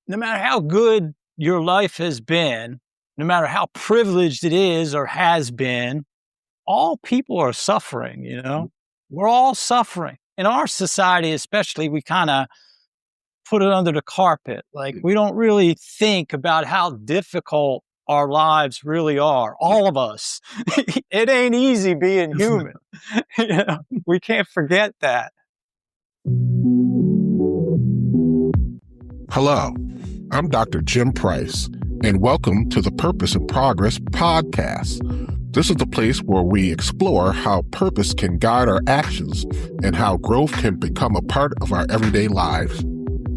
no matter how good your life has been, no matter how privileged it is or has been, all people are suffering, you know? We're all suffering. In our society, especially, we kind of put it under the carpet. Like, we don't really think about how difficult our lives really are. All of us. It ain't easy being human. You know, we can't forget that. Hello, I'm Dr. Jim Price, and welcome to the Purpose and Progress podcast. This is the place where we explore how purpose can guide our actions and how growth can become a part of our everyday lives.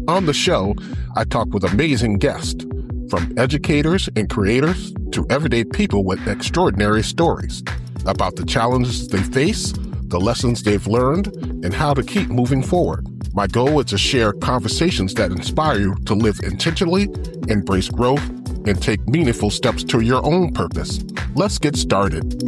On the show, I talk with amazing guests, from educators and creators to everyday people with extraordinary stories about the challenges they face, the lessons they've learned, and how to keep moving forward. My goal is to share conversations that inspire you to live intentionally, embrace growth, and take meaningful steps to your own purpose. Let's get started.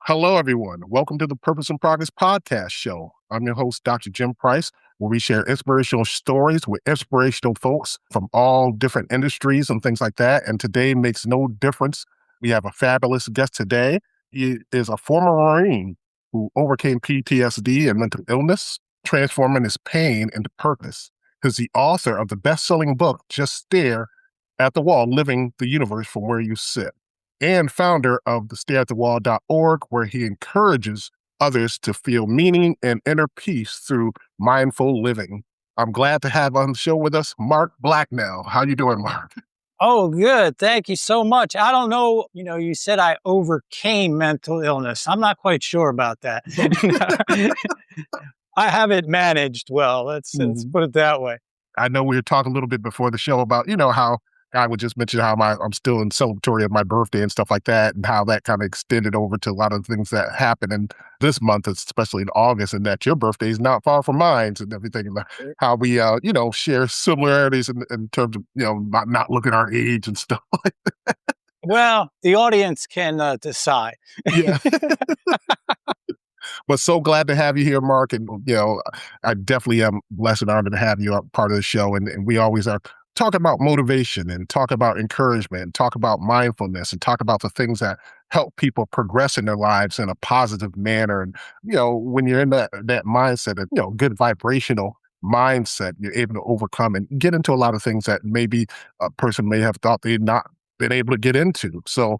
Hello, everyone. Welcome to the Purpose and Progress podcast show. I'm your host, Dr. Jim Price, where we share inspirational stories with inspirational folks from all different industries and things like that. And today makes no difference. We have a fabulous guest today. He is a former Marine who overcame PTSD and mental illness, transforming his pain into purpose. He's the author of the best-selling book, Just Stare at the Wall, Living the Universe from Where You Sit, and founder of the stareatthewall.org, where he encourages others to feel meaning and inner peace through mindful living. I'm glad to have on the show with us, Mark Blacknell. How you doing, Mark? Oh, good. Thank you so much. I don't know, you said I overcame mental illness. I'm not quite sure about that. I haven't managed well. Let's put it that way. I know we were talking a little bit before the show about, how I would just mention how I'm still in celebratory of my birthday and stuff like that, and how that kind of extended over to a lot of things that happen in this month, especially in August, and that your birthday is not far from mine and everything, and how we, share similarities in terms of, not looking our age and stuff like that. Well, the audience can decide. Yeah. But so glad to have you here, Mark. And, I definitely am blessed and honored to have you a part of the show. And we always are talk about motivation and talk about encouragement and talk about mindfulness and talk about the things that help people progress in their lives in a positive manner. And, when you're in that mindset of, good vibrational mindset, you're able to overcome and get into a lot of things that maybe a person may have thought they'd not been able to get into. So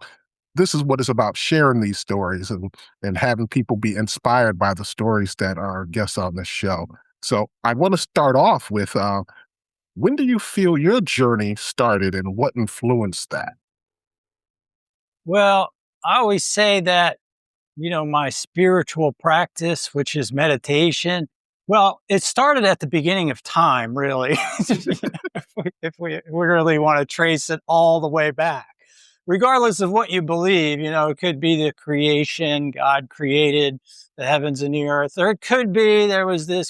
this is what it's about, sharing these stories and having people be inspired by the stories that our guests on this show. So I want to start off with, when do you feel your journey started and what influenced that? Well, I always say that, my spiritual practice, which is meditation, well, it started at the beginning of time, really, if we really want to trace it all the way back. Regardless of what you believe, it could be the creation, God created the heavens and the earth, or it could be there was this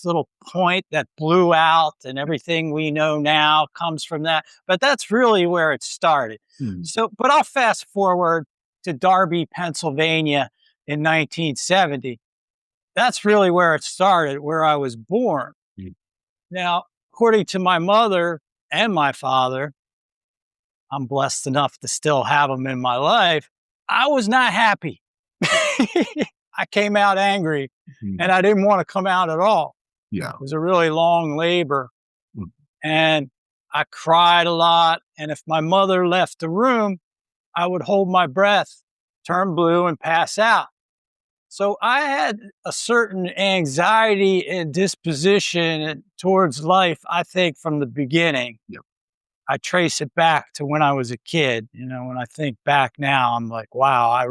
little point that blew out and everything we know now comes from that. But that's really where it started. But I'll fast forward to Darby, Pennsylvania in 1970. That's really where it started, where I was born. Now, according to my mother and my father, I'm blessed enough to still have them in my life. I was not happy. I came out angry and I didn't want to come out at all. Yeah. It was a really long labor and I cried a lot. And if my mother left the room, I would hold my breath, turn blue and pass out. So I had a certain anxiety and disposition towards life, I think, from the beginning. Yep. I trace it back to when I was a kid. When I think back now, I'm like, wow,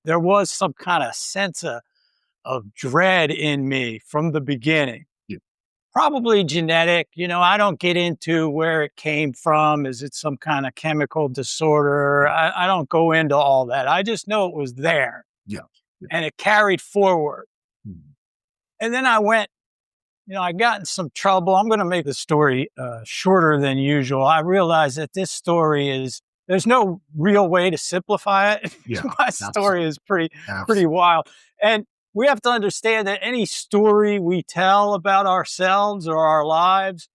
there was some kind of sense of dread in me from the beginning. Yeah. Probably genetic. I don't get into where it came from. Is it some kind of chemical disorder? I don't go into all that. I just know it was there. Yeah. And it carried forward. And then I went, I got in some trouble. I'm going to make the story shorter than usual. I realize that this story there's no real way to simplify it. Yeah, My story is pretty wild. And we have to understand that any story we tell about ourselves or our lives,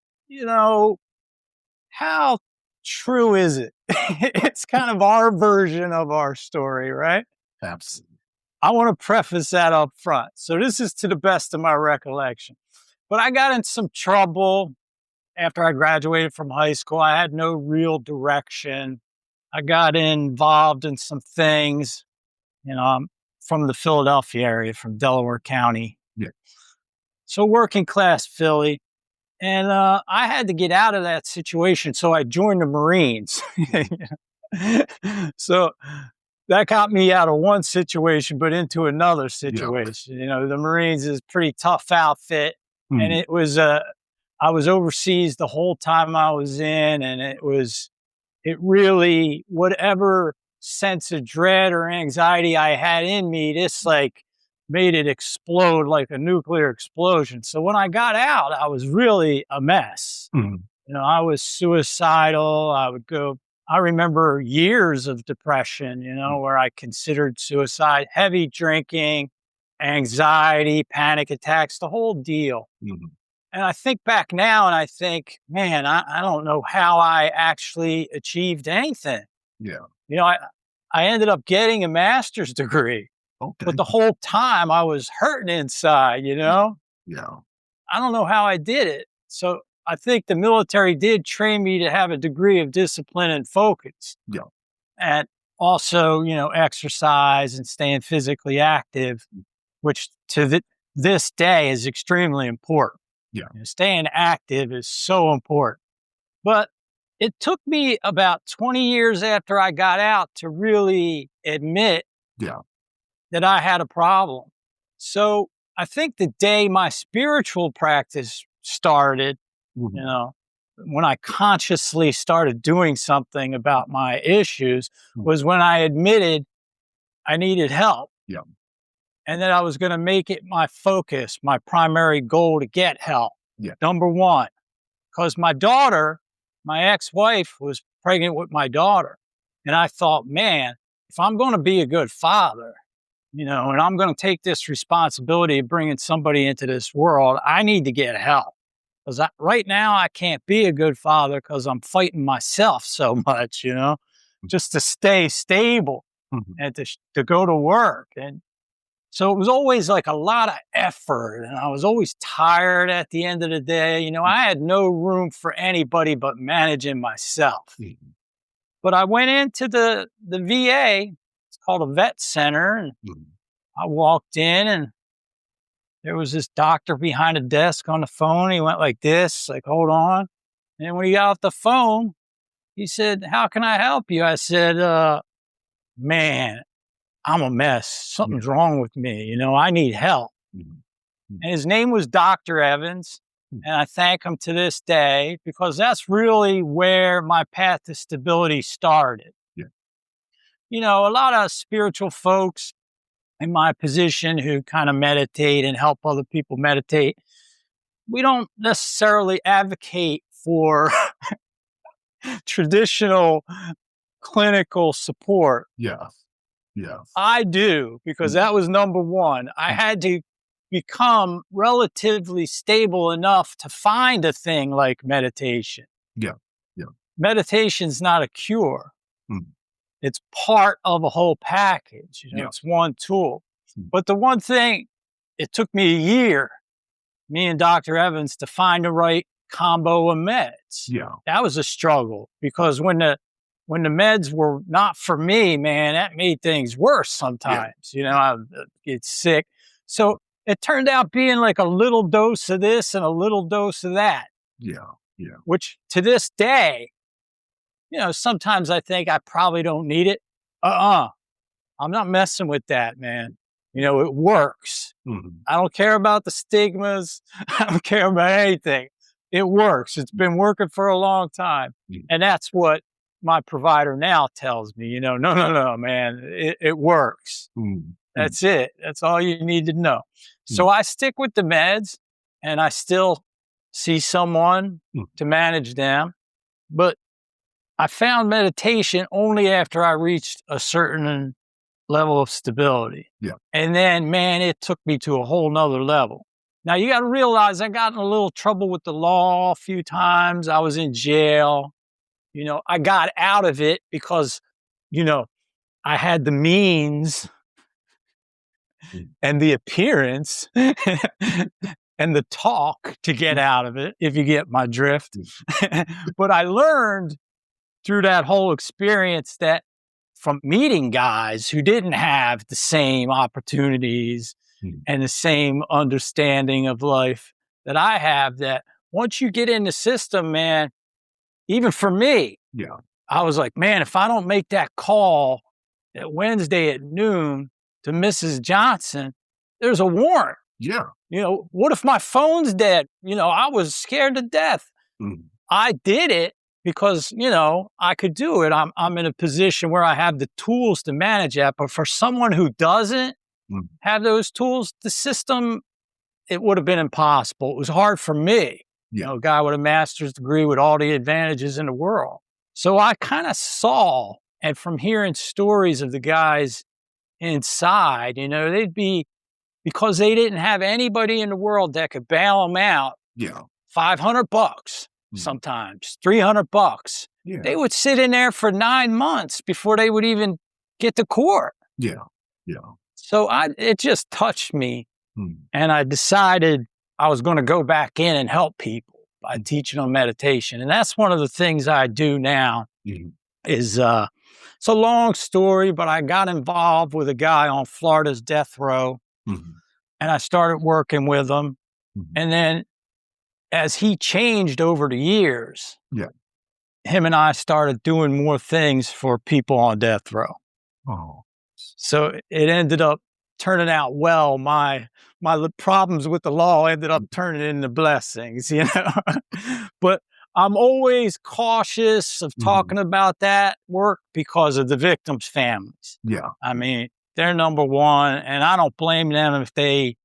how true is it? It's kind of our version of our story, right? Absolutely. I want to preface that up front. So this is to the best of my recollection. But I got in some trouble after I graduated from high school. I had no real direction. I got involved in some things. I'm from the Philadelphia area, from Delaware County. Yeah. So working class Philly. And I had to get out of that situation. So I joined the Marines. So that got me out of one situation, but into another situation. The Marines is a pretty tough outfit. And it was, I was overseas the whole time I was in. And it really, whatever sense of dread or anxiety I had in me, this made it explode like a nuclear explosion. So when I got out, I was really a mess. I was suicidal. I remember years of depression, where I considered suicide, heavy drinking, anxiety, panic attacks, the whole deal. And I think back now and I think, man, I don't know how I actually achieved anything. I ended up getting a master's degree. Okay. But the whole time I was hurting inside, Yeah. I don't know how I did it. So I think the military did train me to have a degree of discipline and focus. Yeah. And also, exercise and staying physically active, which to this day is extremely important. Yeah. Staying active is so important. But it took me about 20 years after I got out to really admit that I had a problem. So I think the day my spiritual practice started, when I consciously started doing something about my issues, was when I admitted I needed help. Yeah. And that I was going to make it my focus, my primary goal to get help. Yeah. Number one, because my daughter, my ex-wife, was pregnant with my daughter. And I thought, man, if I'm going to be a good father, and I'm going to take this responsibility of bringing somebody into this world, I need to get help. Because right now I can't be a good father because I'm fighting myself so much, just to stay stable and to go to work. And so it was always like a lot of effort, and I was always tired at the end of the day. I had no room for anybody but managing myself. But I went into the VA. It's called a vet center. And I walked in and there was this doctor behind a desk on the phone. He went like this, like, hold on. And when he got off the phone, he said, how can I help you? I said, man, I'm a mess. Something's wrong with me. I need help. And his name was Dr. Evans. And I thank him to this day because that's really where my path to stability started. A lot of spiritual folks in my position who kind of meditate and help other people meditate, we don't necessarily advocate for traditional clinical support. Yeah. I do, because that was number one. I had to become relatively stable enough to find a thing like meditation. Meditation's not a cure. It's part of a whole package. It's one tool. But the one thing, it took me a year, me and Dr. Evans, to find the right combo of meds. That was a struggle because when the meds were not for me, man, that made things worse sometimes. I get sick. So it turned out being like a little dose of this and a little dose of that. Which to this day, sometimes I think I probably don't need it. I'm not messing with that, man. It works. I don't care about the stigmas. I don't care about anything. It works. It's been working for a long time. And that's what my provider now tells me, no, man, it works. That's it. That's all you need to know. So I stick with the meds and I still see someone to manage them. But I found meditation only after I reached a certain level of stability. Yeah. And then, man, it took me to a whole nother level. Now, you got to realize I got in a little trouble with the law a few times. I was in jail. I got out of it because, I had the means and the appearance and the talk to get out of it, if you get my drift. But I learned through that whole experience that from meeting guys who didn't have the same opportunities and the same understanding of life that I have, that once you get in the system, man, even for me, I was like, man, if I don't make that call that Wednesday at noon to Mrs. Johnson, there's a warrant. Yeah. What if my phone's dead? I was scared to death. I did it because, I could do it. I'm in a position where I have the tools to manage that. But for someone who doesn't have those tools, the system, it would have been impossible. It was hard for me. A guy with a master's degree with all the advantages in the world. So I kind of saw, and from hearing stories of the guys inside, they'd be, because they didn't have anybody in the world that could bail them out. $500 sometimes, $300. They would sit in there for 9 months before they would even get to court. So it just touched me, and I decided I was going to go back in and help people by teaching them meditation. And that's one of the things I do now. Is it's a long story, but I got involved with a guy on Florida's death row, and I started working with him. And then as he changed over the years, him and I started doing more things for people on death row. So it ended up turning out well. My problems with the law ended up turning into blessings, But I'm always cautious of talking about that work because of the victims' families. I mean, they're number one, and I don't blame them if they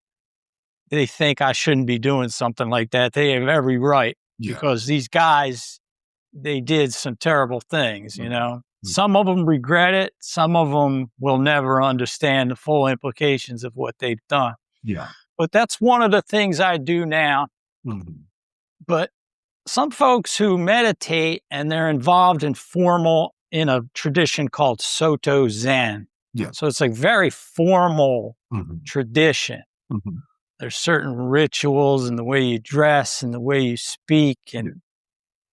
think I shouldn't be doing something like that. They have every right because these guys, they did some terrible things, Some of them regret it. Some of them will never understand the full implications of what they've done. But that's one of the things I do now. But some folks who meditate and they're involved in a tradition called Soto Zen. So it's like very formal tradition. There's certain rituals in the way you dress and the way you speak. And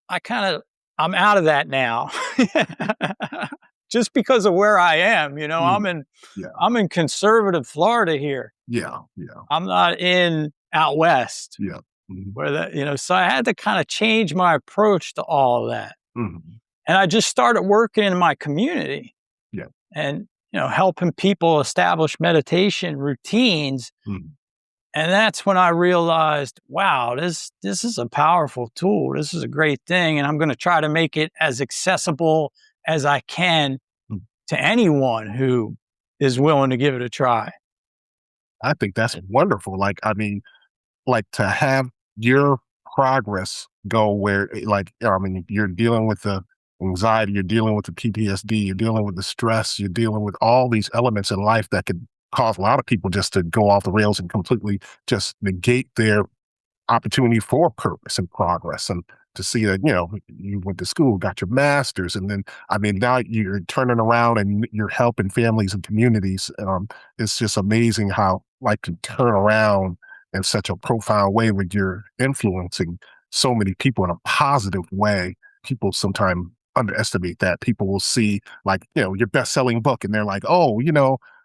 I'm out of that now. Just because of where I am, I'm in conservative Florida here. I'm not in out west. Where that, so I had to kind of change my approach to all of that. And I just started working in my community. And, helping people establish meditation routines. And that's when I realized, wow, this is a powerful tool. This is a great thing. And I'm going to try to make it as accessible as I can to anyone who is willing to give it a try. I think that's wonderful. Like to have your progress go where, you're dealing with the anxiety, you're dealing with the PTSD, you're dealing with the stress, you're dealing with all these elements in life that could cause a lot of people just to go off the rails and completely just negate their opportunity for purpose and progress. And to see that, you went to school, got your master's, and then, now you're turning around and you're helping families and communities. It's just amazing how life can turn around in such a profound way when you're influencing so many people in a positive way. People sometimes underestimate that. People will see your best-selling book and they're like, oh,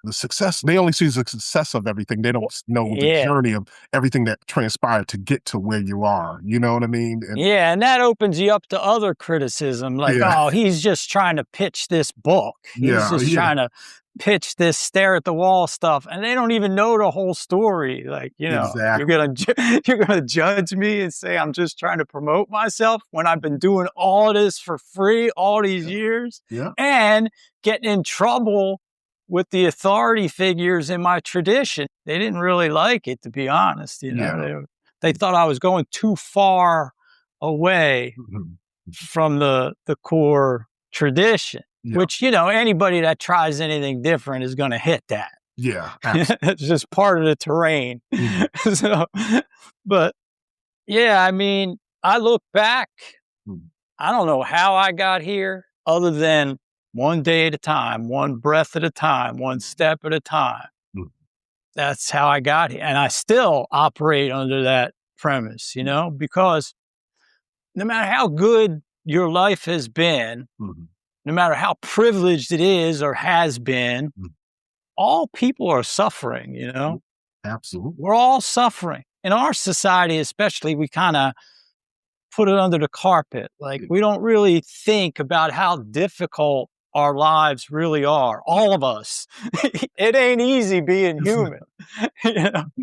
the success, they only see the success of everything. They don't know the journey of everything that transpired to get to where you are. You know what I mean? And that opens you up to other criticism. Oh, he's just trying to pitch this book. He's just trying to pitch this stare at the wall stuff. And they don't even know the whole story. Exactly. You're gonna judge me and say I'm just trying to promote myself when I've been doing all this for free all these years and getting in trouble with the authority figures in my tradition. They didn't really like it, to be honest. They thought I was going too far away from the core tradition. Yeah. which, anybody that tries anything different is going to hit that. Yeah. Absolutely. It's just part of the terrain. Mhm. So, but yeah, I mean, I look back, Mhm. I don't know how I got here other than one day at a time, one breath at a time, one step at a time. Mhm. That's how I got here. And I still operate under that premise, because no matter how good your life has been, Mhm. no matter how privileged it is or has been, Mhm. all people are suffering, Absolutely. We're all suffering. In our society, especially, we kind of put it under the carpet. Like, we don't really think about how difficult our lives really are. All of us. It ain't easy being human.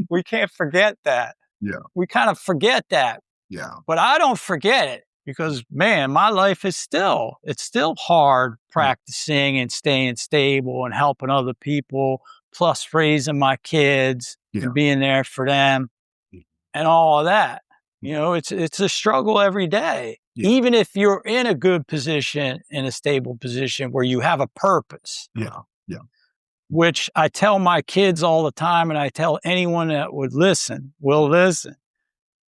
We can't forget that. Yeah. We kind of forget that. Yeah. But I don't forget it because, man, my life is it's still hard practicing and staying stable and helping other people, plus raising my kids and being there for them and all of that. It's a struggle every day. Yeah. Even if you're in a good position, in a stable position where you have a purpose. Yeah. Yeah. Which I tell my kids all the time, and I tell anyone that will listen.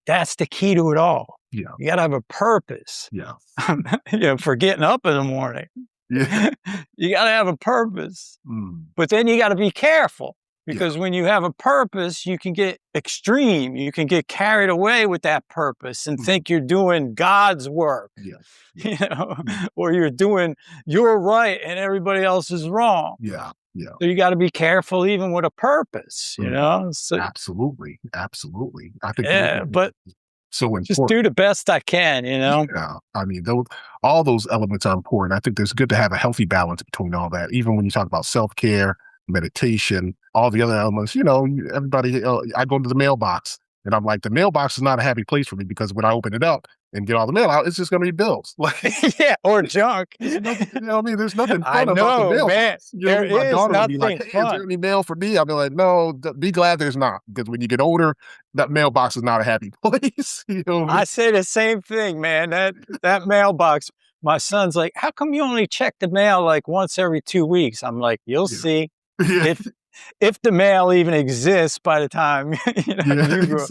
That's the key to it all. Yeah. You got to have a purpose. Yeah. For getting up in the morning. Yeah. You got to have a purpose. Mm. But then you got to be careful because when you have a purpose, you can get extreme. You can get carried away with that purpose and think you're doing God's work. Yeah. Or you're right and everybody else is wrong. Yeah. Yeah. So you got to be careful even with a purpose, So, Absolutely. Absolutely. I think but so important. Just do the best I can, Yeah. I mean, all those elements are important. I think it's good to have a healthy balance between all that. Even when you talk about self-care, meditation, all the other elements, everybody, I go to the mailbox and I'm like, the mailbox is not a happy place for me because when I open it up and get all the mail out, it's just going to be bills. Yeah, or junk. Nothing, there's nothing I fun about the know, mailbox. man. There My is daughter would be like, nothing hey, is there fun. any mail for me? I'll be like, no, be glad there's not. Because when you get older, that mailbox is not a happy place. I say the same thing, man. That mailbox, my son's like, how come you only check the mail like once every 2 weeks? I'm like, you'll see. Yeah. If the mail even exists by the time you grow,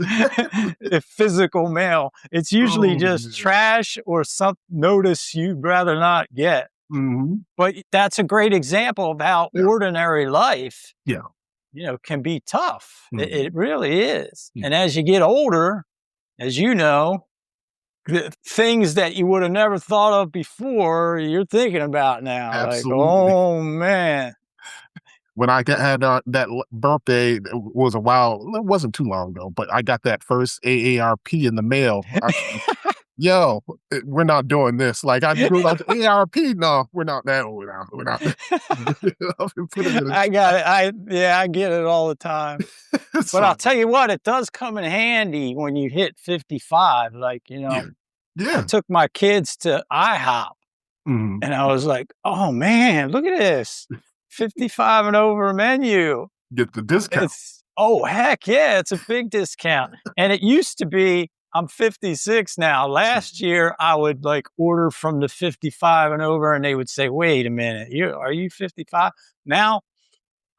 if physical mail, it's usually just trash or some notice you'd rather not get. Mm-hmm. But that's a great example of how ordinary life, can be tough. Mm-hmm. It really is. And as you get older, as you know, the things that you would have never thought of before, you're thinking about now. Absolutely. Like, oh man. When I had that birthday, it was a while, it wasn't too long ago, but I got that first AARP in the mail. Yo, we're not doing this. Like I grew up, AARP, no, we're not that old now. We're not. I got it. I get it all the time. But I'll tell you what, it does come in handy when you hit 55. Like, I took my kids to IHOP and I was like, oh man, look at this. 55 and over menu. Get the discount. Heck yeah, it's a big discount. And it used to be, I'm 56 now. Last year, I would order from the 55 and over and they would say, wait a minute, are you 55? Now,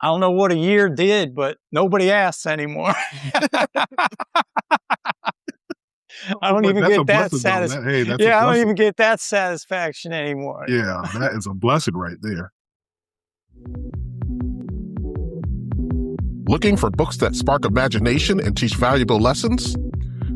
I don't know what a year did, but nobody asks anymore. I don't even get that satisfaction. I don't even get that satisfaction anymore. Yeah, that is a blessing right there. Looking for books that spark imagination and teach valuable lessons?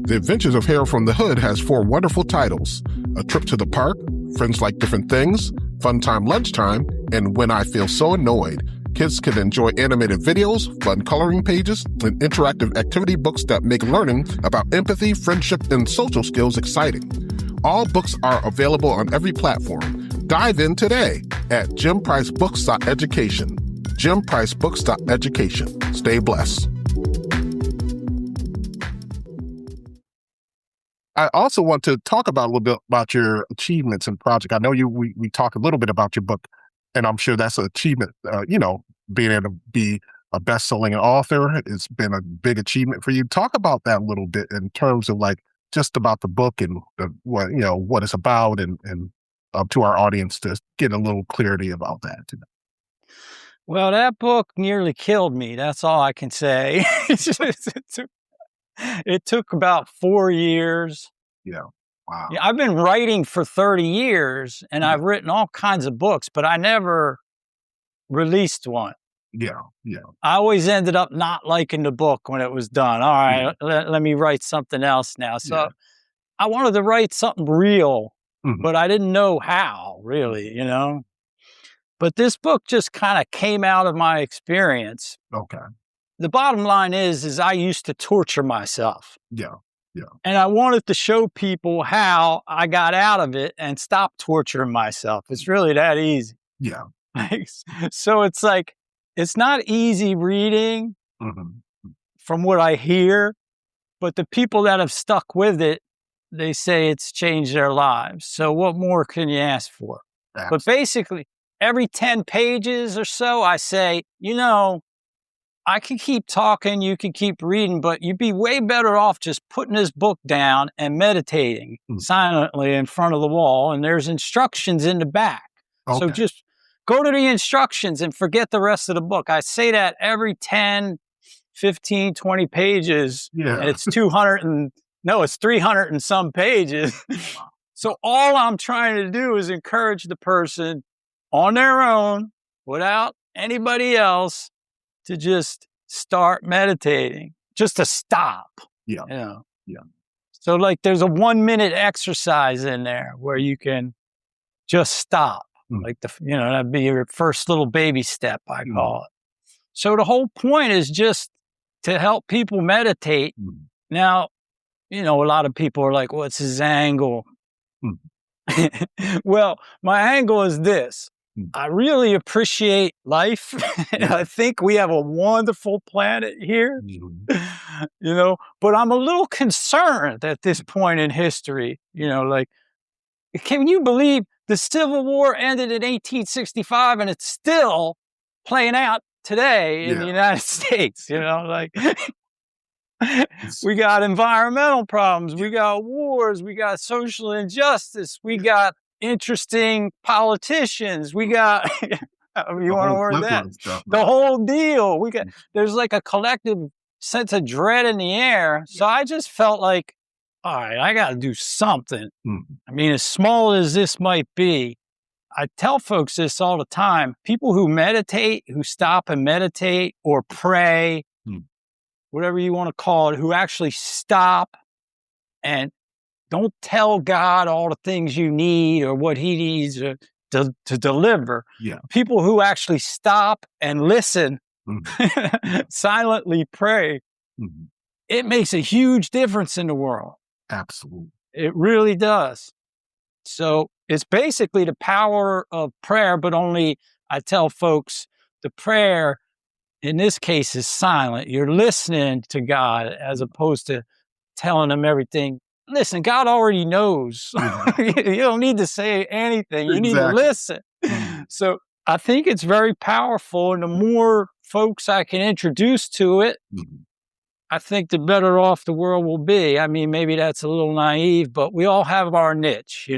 The Adventures of Harold from the Hood has 4 wonderful titles: A Trip to the Park, Friends Like Different Things, Fun Time Lunchtime, and When I Feel So Annoyed. Kids can enjoy animated videos, fun coloring pages, and interactive activity books that make learning about empathy, friendship, and social skills exciting. All books are available on every platform. Dive in today at jimpricebooks.education. jimpricebooks.education. Stay blessed. I also want to talk about a little bit about your achievements and project. I know we talked a little bit about your book, and I'm sure that's an achievement. Being able to be a best-selling author, it's been a big achievement for you. Talk about that a little bit in terms of just about the book and what it's about and to our audience to get a little clarity about that? Well, that book nearly killed me. That's all I can say. It took about 4 years. Yeah. Wow. Yeah, I've been writing for 30 years and Yeah. I've written all kinds of books, but I never released one. Yeah. Yeah. I always ended up not liking the book when it was done. All right, let me write something else now. So Yeah. I wanted to write something real, Mhm. but I didn't know how really, you know? But this book just kind of came out of my experience. Okay. The bottom line is I used to torture myself. Yeah. Yeah. And I wanted to show people how I got out of it and stopped torturing myself. It's really that easy. Yeah. So it's like, it's not easy reading Mhm. from what I hear, but the people that have stuck with it, they say it's changed their lives. So what more can you ask for? But basically, every 10 pages or so, I say, you know, I can keep talking, you can keep reading, but you'd be way better off just putting this book down and meditating silently in front of the wall. And there's instructions in the back. So Okay. just go to the instructions and forget the rest of the book. I say that every 10, 15, 20 pages. Yeah. And it's 200 and no, it's 300 and some pages. So all I'm trying to do is encourage the person on their own without anybody else to just start meditating, just to stop. Yeah. You know? Yeah. So like there's a 1-minute exercise in there where you can just stop. Like that'd be your first little baby step, I call it. So the whole point is just to help people meditate. Now, a lot of people are like, what's his angle? Well, my angle is this. I really appreciate life. I think we have a wonderful planet here, but I'm a little concerned at this point in history, like, can you believe the Civil War ended in 1865 and it's still playing out today in the United States, like we got environmental problems, we got wars, we got social injustice, we got interesting politicians, we got you want to word that stuff, the whole deal. There's like a collective sense of dread in the air. So I just felt like, all right, I got to do something. I mean, as small as this might be, I tell folks this all the time. People who meditate, who stop and meditate or pray, whatever you want to call it, who actually stop and don't tell God all the things you need or what he needs to deliver. People who actually stop and listen, silently pray, it makes a huge difference in the world. Absolutely. It really does. So it's basically the power of prayer, but only I tell folks the prayer in this case is silent. You're listening to God as opposed to telling him everything. Listen, God already knows. You don't need to say anything. You need to listen. So I think it's very powerful. And the more folks I can introduce to it, I think the better off the world will be. I mean, maybe that's a little naive, but we all have our niche,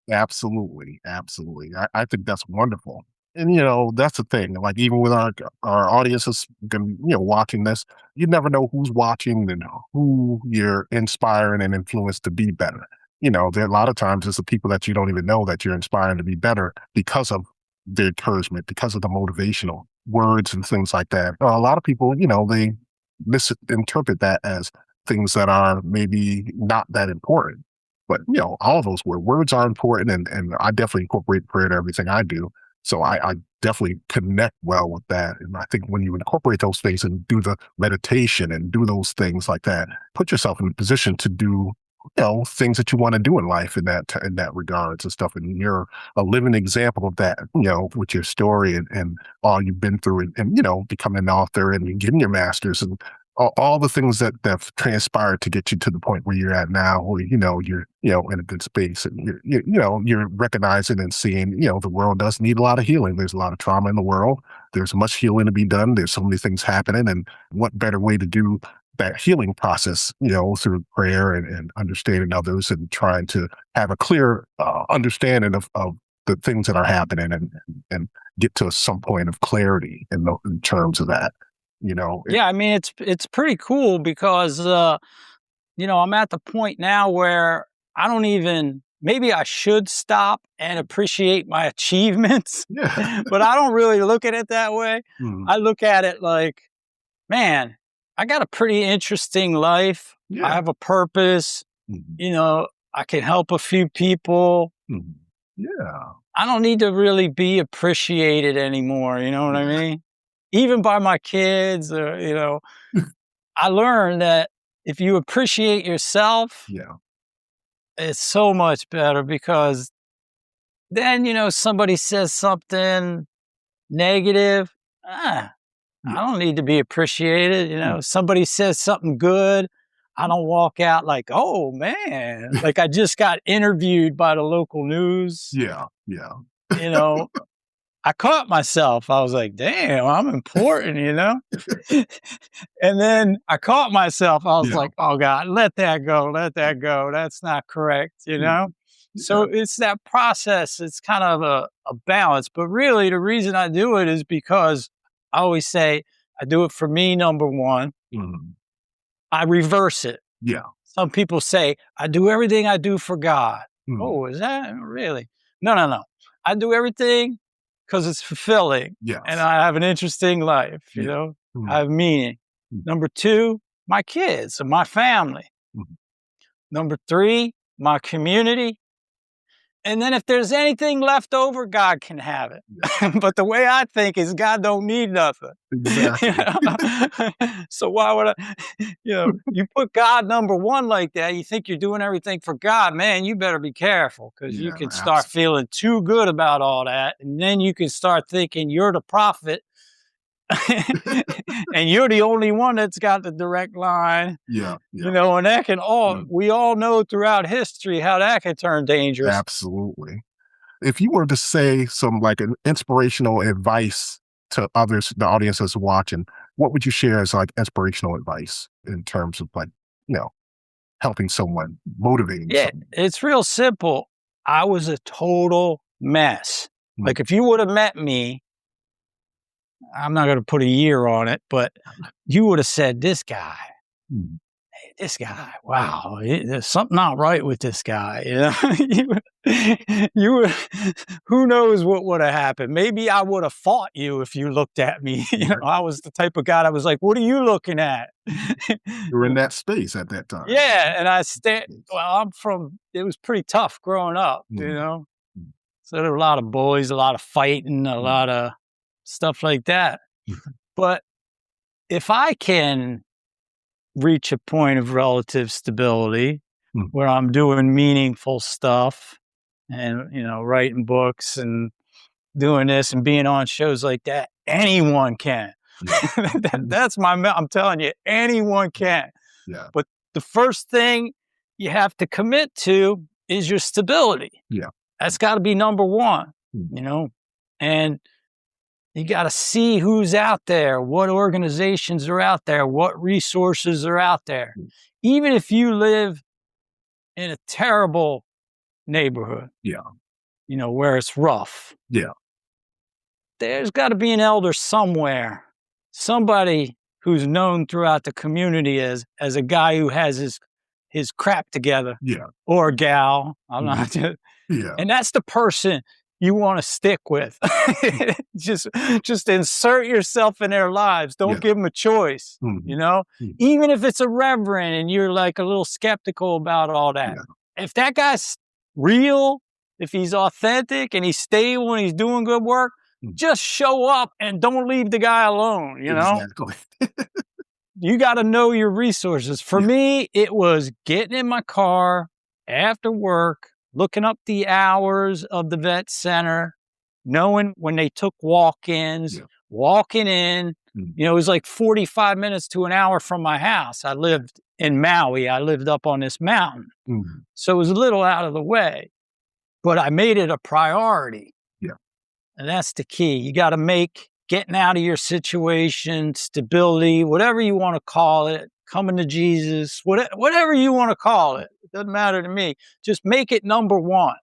Absolutely. Absolutely. I think that's wonderful. And, that's the thing. Like, even with our audiences, watching this, you never know who's watching and who you're inspiring and influenced to be better. There are a lot of times it's the people that you don't even know that you're inspiring to be better because of the encouragement, because of the motivational words and things like that. A lot of people, they misinterpret that as things that are maybe not that important. But, all of those words are important. And I definitely incorporate prayer to everything I do. So I definitely connect well with that. And I think when you incorporate those things and do the meditation and do those things like that, put yourself in a position to do, things that you want to do in life in that regards and stuff. And you're a living example of that, with your story and all you've been through and becoming an author and getting your master's and all the things that have transpired to get you to the point where you're at now, where, you're, in a good space and you're recognizing and seeing, the world does need a lot of healing. There's a lot of trauma in the world. There's much healing to be done. There's so many things happening, and what better way to do that healing process, through prayer and understanding others and trying to have a clear understanding of the things that are happening and get to some point of clarity in terms of that. Yeah, I mean, it's pretty cool because, I'm at the point now where I don't even, maybe I should stop and appreciate my achievements, Yeah. but I don't really look at it that way. Mhm. I look at it like, man, I got a pretty interesting life. I Yeah. have a purpose. Mhm. I can help a few people. Mhm. Yeah. I don't need to really be appreciated anymore. You know what I Yeah. mean? Even by my kids, or, I learned that if you appreciate yourself, Yeah. it's so much better because then, somebody says something negative. I Yeah. don't need to be appreciated. Mm. Somebody says something good. I don't walk out like, oh man, like I just got interviewed by the local news. Yeah. Yeah. You know, I caught myself. I was like, damn, I'm important. And then I caught myself. I was Yeah. like, oh God, let that go. Let that go. That's not correct. Mm. So Yeah. it's that process. It's kind of a balance. But really, the reason I do it is because I always say I do it for me, number one. Mhm. I reverse it. Yeah. Some people say, I do everything I do for God. Mhm. Oh, is that really? No, no, no. I do everything because it's fulfilling and Yes. I have an interesting life, Yeah. I Mhm. have meaning. Mhm. Number two, my kids and my family. Mhm. Number three, my community. And then if there's anything left over, God can have it. Yeah. But the way I think is God don't need nothing. You Exactly. know? So why would I, you put God number one like that, you think you're doing everything for God, man, you better be careful because you Yeah. can start Absolutely. feeling too good about all that. And then you can start thinking you're the prophet and you're the only one that's got the direct line. Yeah. Yeah. And that can Mm. we all know throughout history how that can turn dangerous. Absolutely. If you were to say some like an inspirational advice to others, the audience that's watching, what would you share as like inspirational advice in terms of like, you know, helping someone, motivating Yeah, someone? it's real simple. I was a total mess. Mm. Like if you would have met me, I'm not going to put a year on it, but you would have said, Mm. this guy, wow, there's something not right with this guy. You would, who knows what would have happened? Maybe I would have fought you if you looked at me. Right. I was the type of guy that was like, what are you looking at? You're in that space at that time. Yeah. And Space. it was pretty tough growing up, Mm. Mm. So there were a lot of bullies, a lot of fighting, a Mm. lot of stuff like that. Mm. But if I can reach a point of relative stability Mm. where I'm doing meaningful stuff and, writing books and doing this and being on shows like that, anyone can. Yeah. I'm telling you, anyone can. Yeah. But the first thing you have to commit to is your stability. Yeah. That's got to be number one, Mm. and you got to see who's out there, what organizations are out there, what resources are out there. Mm. Even if you live in a terrible neighborhood, Yeah. where it's rough, Yeah. there's got to be an elder somewhere, somebody who's known throughout the community as a guy who has his crap together, Yeah. or a gal. I'm Mhm. not, Yeah. and that's the person you want to stick with. just insert yourself in their lives. Don't Yeah. give them a choice. Mhm. Mm. Even if it's a reverend and you're like a little skeptical about all that. Yeah. If that guy's real, if he's authentic and he's stable and he's doing good work, Mm. just show up and don't leave the guy alone. Exactly. You got to know your resources. For Yeah. me, it was getting in my car after work, looking up the hours of the vet center, knowing when they took walk-ins, Yeah. walking in. Mm. It was like 45 minutes to an hour from my house. I lived in Maui. I lived up on this mountain. Mhm. So it was a little out of the way, but I made it a priority. Yeah. And that's the key. You got to make getting out of your situation, stability, whatever you want to call it, coming to Jesus, whatever you want to call it. It doesn't matter to me. Just make it number one.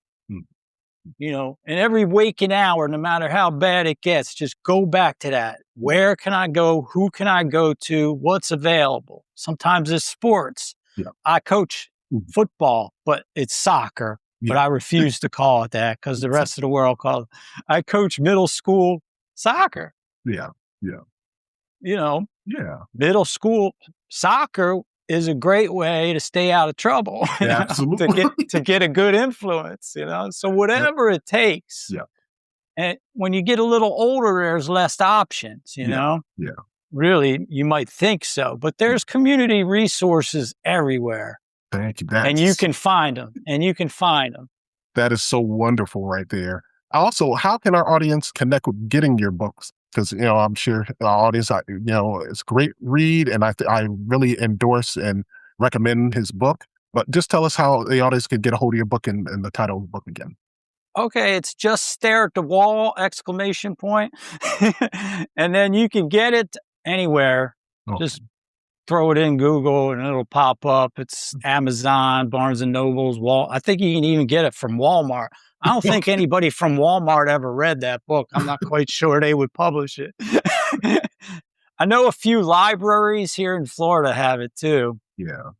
You know, in every waking hour, no matter how bad it gets, just go back to that. Where can I go? Who can I go to? What's available? Sometimes it's sports. Yeah. I coach football, but it's soccer. Yeah. But I refuse to call it that because the rest of the world calls it. I coach middle school soccer. Yeah. You know, Yeah. middle school soccer is a great way to stay out of trouble. Yeah, absolutely. to get a good influence, you know. So whatever it takes. Yeah. And when you get a little older, there's less options, you know. Yeah. Really, you might think so, but there's community resources everywhere. Thank you. And you can find them. That is so wonderful right there. Also, how can our audience connect with getting your books? Because, you know, I'm sure our audience, you know, it's a great read, and I really endorse and recommend his book. But just tell us how the audience can get a hold of your book and the title of the book again. Okay, it's Just Stare at the Wall, ! And then you can get it anywhere. Okay. Just throw it in Google and it'll pop up. It's Amazon, Barnes and Noble's, I think you can even get it from Walmart. I don't think anybody from Walmart ever read that book. I'm not quite sure they would publish it. I know a few libraries here in Florida have it too. Yeah.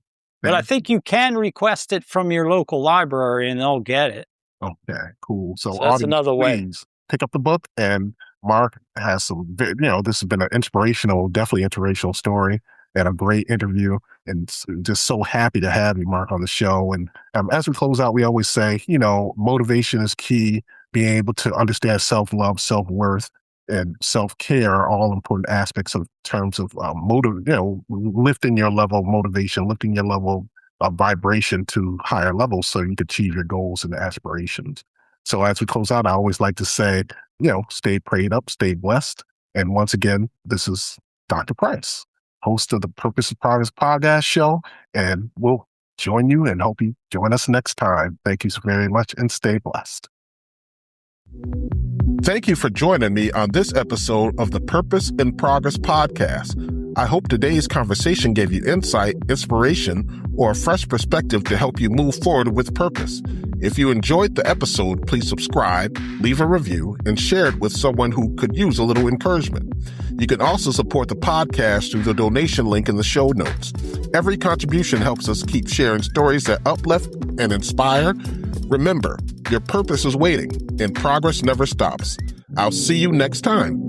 But I think you can request it from your local library and they'll get it. Okay, cool. So that's audience, another way. Please pick up the book. And Mark has some, you know, this has been an definitely inspirational story and a great interview. And just so happy to have you, Mark, on the show. And as we close out, we always say, you know, motivation is key. Being able to understand self-love, self-worth, and self-care are all important aspects of terms of lifting your level of motivation, lifting your level of vibration to higher levels so you can achieve your goals and aspirations. So as we close out, I always like to say, you know, stay prayed up, stay blessed. And once again, this is Dr. Price, host of the Purpose of Progress podcast show, and we'll join you and hope you join us next time. Thank you so very much and stay blessed. Thank you for joining me on this episode of the Purpose in Progress podcast. I hope today's conversation gave you insight, inspiration, or a fresh perspective to help you move forward with purpose. If you enjoyed the episode, please subscribe, leave a review, and share it with someone who could use a little encouragement. You can also support the podcast through the donation link in the show notes. Every contribution helps us keep sharing stories that uplift and inspire. Remember, your purpose is waiting, and progress never stops. I'll see you next time.